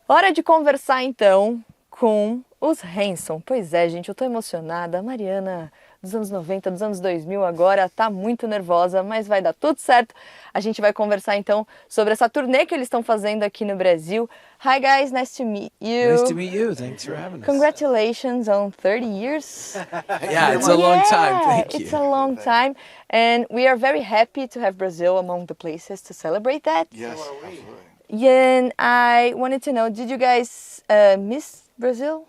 Hora de conversar então com os Hanson. Pois é, gente, eu tô emocionada. A Mariana dos anos 90, dos anos 2000 agora tá muito nervosa, mas vai dar tudo certo. A gente vai conversar então sobre essa turnê que eles estão fazendo aqui no Brasil. Hi guys, nice to meet you. Nice to meet you. Thanks for having us. Congratulations on 30 years. Yeah, it's a long time. Thank you. It's a long time. And we are very happy to have Brazil among the places to celebrate that. Yes, absolutely. Yeah, and I wanted to know, did you guys miss Brazil?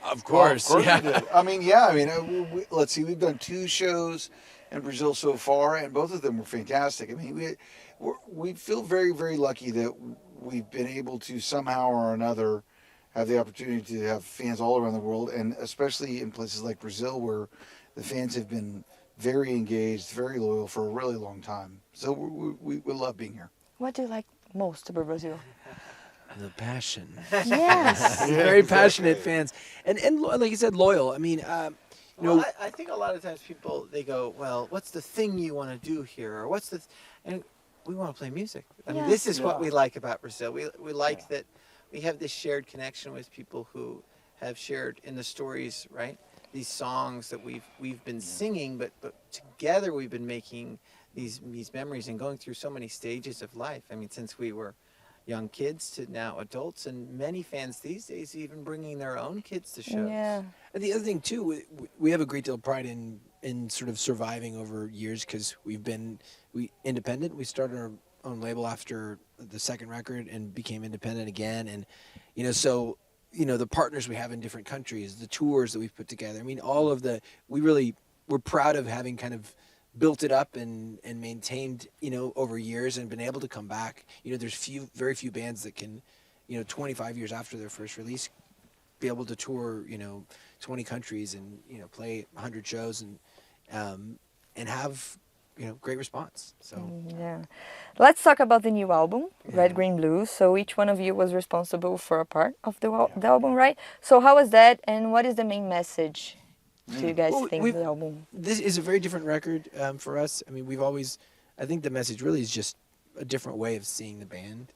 Of course. Well, of course Yeah. we did. Let's see, we've done 2 shows in Brazil so far, and both of them were fantastic. I mean, we feel very, very lucky that we've been able to somehow or another have the opportunity to have fans all around the world, and especially in places like Brazil where the fans have been very engaged, very loyal for a really long time. So we love being here. What do you like most about Brazil? The passion. Yes. Very passionate fans. And like you said, loyal. I mean, Well, I think a lot of times people, they go, well, what's the thing you want to do here? Or what's the, and we want to play music. I mean, this is what we like about Brazil. We like that we have this shared connection with people who have shared in the stories, right? These songs that we've been singing, but together we've been making these memories and going through so many stages of life. I mean, since we were young kids to now adults, and many fans these days even bringing their own kids to shows. Yeah. and the other thing too, we have a great deal of pride in sort of surviving over years because we've been independent. We started our own label after the second record and became independent again, and so the partners we have in different countries, the tours that we've put together. I mean, all of we're proud of having kind of built it up and maintained, over years and been able to come back. There's very few bands that can, 25 years after their first release, be able to tour, 20 countries and, play 100 shows and have, great response. So Yeah. Let's talk about the new album, Red, Green, Blue. So each one of you was responsible for a part of the album, right? So how was that, and what is the main message do you guys think of the album? This is a very different record for us. I mean, I think the message really is just a different way of seeing the band.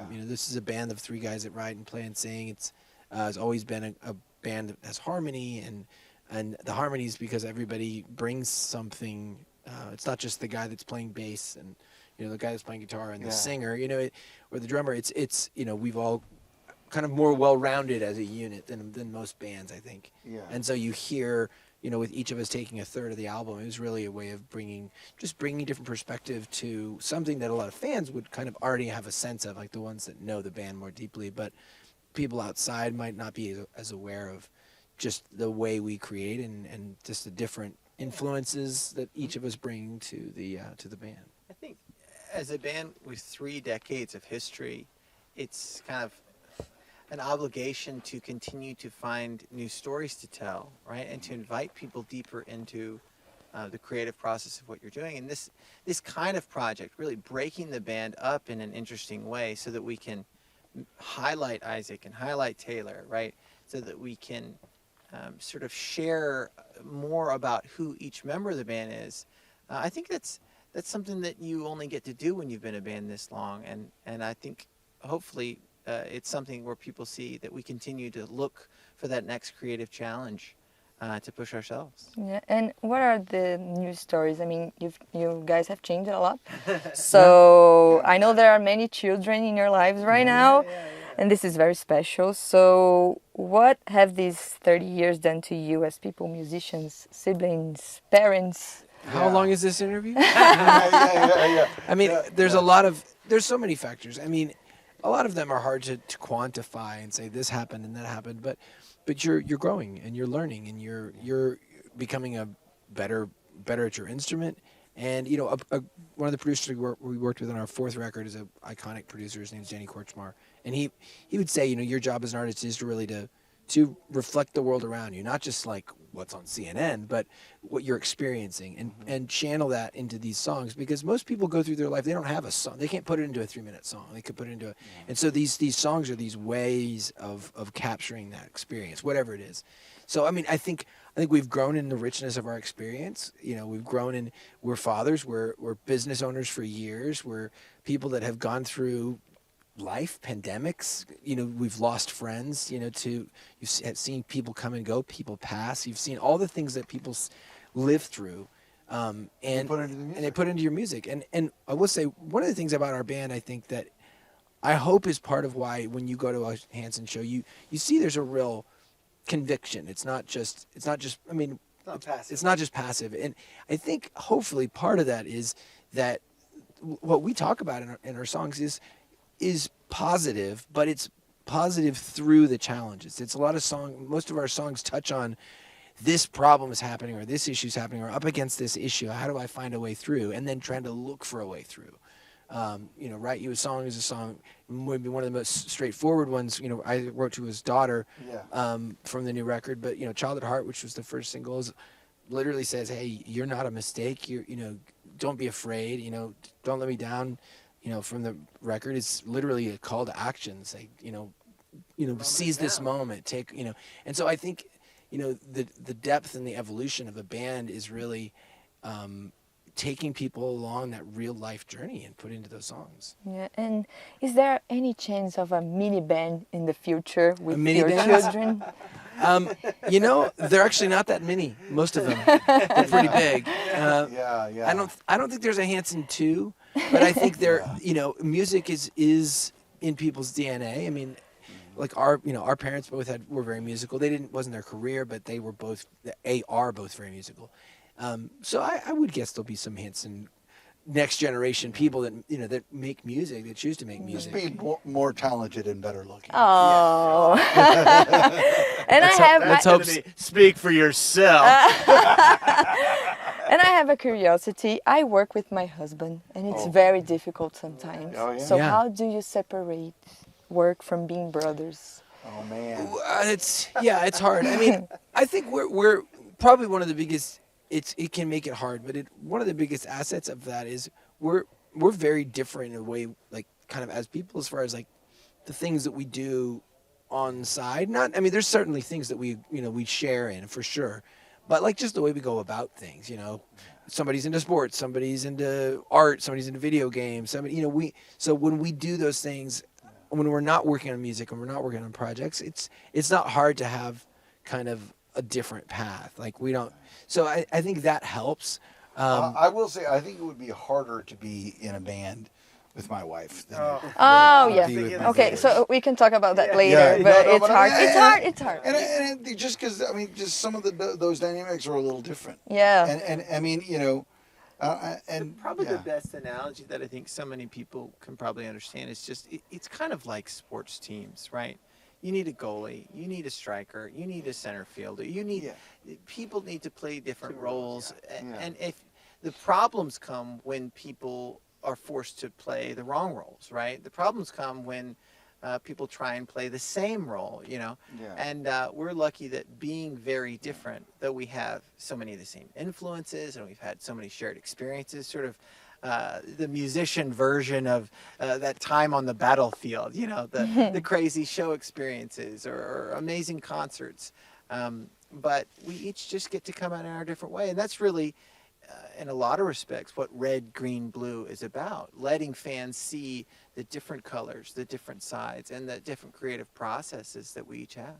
This is a band of 3 guys that write and play and sing. It's always been a band that has harmony, and the harmonies because everybody brings something. It's not just the guy that's playing bass and the guy that's playing guitar and the singer, or the drummer. It's we've all kind of more well-rounded as a unit than most bands, I think. Yeah. And so you hear, with each of us taking a third of the album, it was really a way of bringing different perspective to something that a lot of fans would kind of already have a sense of, like the ones that know the band more deeply, but people outside might not be as aware of just the way we create and just the different influences that each of us bring to the band. I think as a band with 3 decades of history, it's kind of an obligation to continue to find new stories to tell, right? And to invite people deeper into the creative process of what you're doing. And this kind of project, really breaking the band up in an interesting way so that we can highlight Isaac and highlight Taylor, right? So that we can sort of share more about who each member of the band is. I think that's something that you only get to do when you've been a band this long. And I think hopefully it's something where people see that we continue to look for that next creative challenge to push ourselves. Yeah, and what are the new stories? I mean, you guys have changed a lot. So I know there are many children in your lives right now, and this is very special. So what have these 30 years done to you as people, musicians, siblings, parents? How long is this interview? Yeah. I mean, there's so many factors. I mean, a lot of them are hard to quantify and say this happened and that happened, but you're growing and you're learning and you're becoming a better at your instrument. And one of the producers we worked with on our 4th record is an iconic producer. His name's Danny Korchmar, and he would say, your job as an artist is to really to reflect the world around you, not just like what's on CNN, but what you're experiencing and channel that into these songs, because most people go through their life, they don't have a song. They can't put it into a 3-minute song. They could put it into and so these songs are these ways of capturing that experience, whatever it is. So, I mean, I think we've grown in the richness of our experience. We've grown in, we're fathers, we're business owners for years, we're people that have gone through life, pandemics. We've lost friends. You've seen people come and go, people pass. You've seen all the things that people live through, and they put into your music. And I will say, one of the things about our band, I think that I hope is part of why when you go to a Hanson show, you see there's a real conviction. It's not just. I mean, it's not just passive. And I think hopefully part of that is that what we talk about in our songs is positive, but it's positive through the challenges. It's a lot of most of our songs touch on this problem is happening, or this issue is happening, or up against this issue. How do I find a way through? And then trying to look for a way through. Write You a Song is a song, maybe one of the most straightforward ones. I wrote to his daughter from the new record, but Child at Heart, which was the first single, literally says, hey, you're not a mistake. Don't be afraid. Don't let me down. From the record, it's literally a call to action. Say, seize this moment. Take, and so I think, the depth and the evolution of a band is really taking people along that real life journey and put into those songs. Yeah, and is there any chance of a mini band in the future with your band? children? They're actually not that many. Most of them, they're pretty big. Yeah. I don't think there's a Hanson 2, but I think music is in people's DNA. I mean, like our parents both were very musical. Wasn't their career, but they were both very musical. So I would guess there'll be some Hanson next generation people that that make music, that choose to make music. Just being more talented and better looking. Oh. And let's hope. Speak for yourself. And I have a curiosity. I work with my husband, and it's very difficult sometimes. Oh, yeah? So how do you separate work from being brothers? Oh man. It's hard. I mean, I think we're probably one of the biggest. It can make it hard, but one of the biggest assets of that is we're very different in a way, like kind of as people, as far as like the things that we do on the side. There's certainly things that we share in for sure, but like just the way we go about things. Somebody's into sports, somebody's into art, somebody's into video games. So when we do those things, when we're not working on music and we're not working on projects, it's not hard to have kind of a different path. Like we don't. So I think that helps. I will say, I think it would be harder to be in a band with my wife than yeah. Okay, so we can talk about that later, but it's hard. It's hard. And just because just some of those dynamics are a little different. Yeah. And I mean, and probably the best analogy that I think so many people can probably understand is just it's kind of like sports teams, right? You need a goalie, you need a striker, you need a center fielder, people need to play different roles. And if the problems come when people are forced to play the wrong roles, right? The problems come when people try and play the same role, and we're lucky that being very different, though we have so many of the same influences and we've had so many shared experiences, sort of the musician version of that time on the battlefield, the crazy show experiences or amazing concerts. But we each just get to come out in our different way. And that's really, in a lot of respects, what Red, Green, Blue is about. Letting fans see the different colors, the different sides, and the different creative processes that we each have.